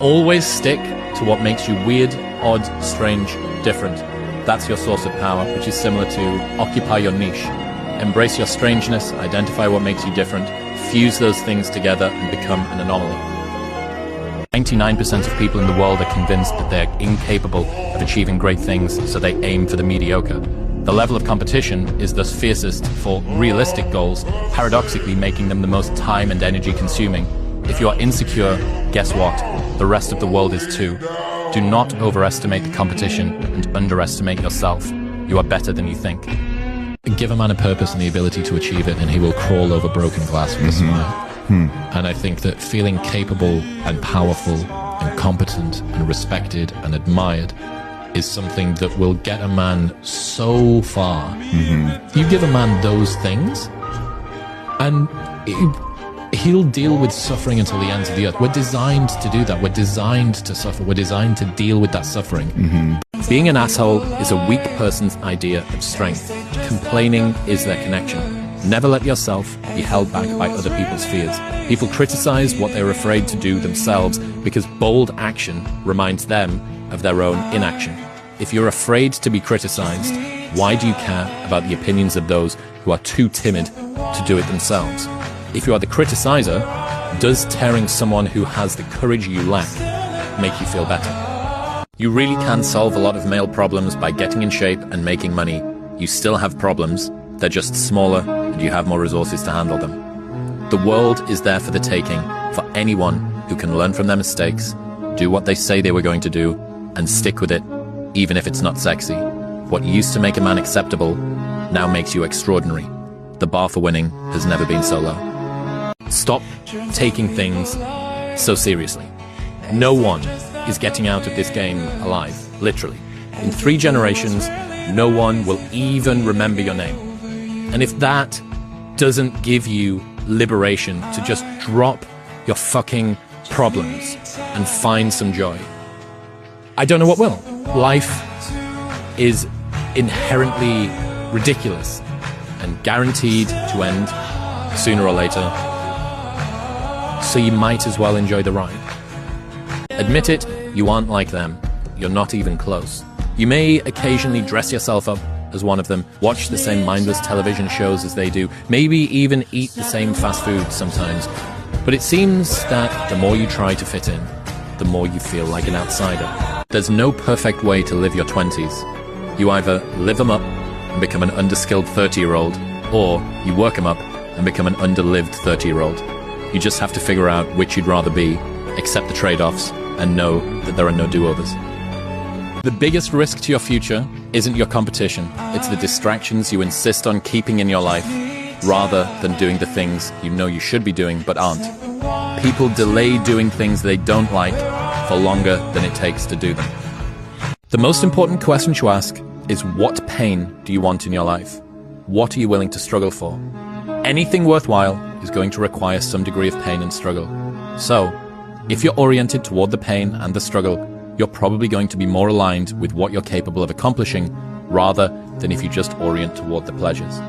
Always stick to what makes you weird, odd, strange, different. That's your source of power, which is similar to occupy your niche. Embrace your strangeness, identify what makes you different, fuse those things together and become an anomaly. 99% of people in the world are convinced that they're incapable of achieving great things, so they aim for the mediocre. The level of competition is thus fiercest for realistic goals, paradoxically making them the most time and energy consuming. If you are insecure, guess what? The rest of the world is too. Do not overestimate the competition and underestimate yourself. You are better than you think. Give a man a purpose and the ability to achieve it, and he will crawl over broken glass with a smile. And I think that feeling capable and powerful and competent and respected and admired is something that will get a man so far. You give a man those things and he'll deal with suffering until the ends of the earth. We're designed to do that. We're designed to suffer. We're designed to deal with that suffering. Being an asshole is a weak person's idea of strength. Complaining is their connection. Never let yourself be held back by other people's fears. People criticize what they're afraid to do themselves because bold action reminds them of their own inaction. If you're afraid to be criticized, why do you care about the opinions of those who are too timid to do it themselves? If you are the criticizer, does tearing someone who has the courage you lack make you feel better? You really can solve a lot of male problems by getting in shape and making money. You still have problems, they're just smaller and you have more resources to handle them. The world is there for the taking, for anyone who can learn from their mistakes, do what they say they were going to do, and stick with it, even if it's not sexy. What used to make a man acceptable now makes you extraordinary. The bar for winning has never been so low. Stop taking things so seriously. No one is getting out of this game alive, literally. In 3 generations, no one will even remember your name. And if that doesn't give you liberation to just drop your fucking problems and find some joy, I don't know what will. Life is inherently ridiculous and guaranteed to end sooner or later, so you might as well enjoy the ride. Admit it, you aren't like them. You're not even close. You may occasionally dress yourself up as one of them, watch the same mindless television shows as they do, maybe even eat the same fast food sometimes. But it seems that the more you try to fit in, the more you feel like an outsider. There's no perfect way to live your 20s. You either live them up and become an underskilled 30-year-old, or you work them up and become an underlived 30-year-old. You just have to figure out which you'd rather be, accept the trade-offs, and know that there are no do-overs. The biggest risk to your future isn't your competition. It's the distractions you insist on keeping in your life, rather than doing the things you know you should be doing but aren't. People delay doing things they don't like for longer than it takes to do them. The most important question to ask is, what pain do you want in your life? What are you willing to struggle for? Anything worthwhile is going to require some degree of pain and struggle. So, if you're oriented toward the pain and the struggle, you're probably going to be more aligned with what you're capable of accomplishing, rather than if you just orient toward the pleasures.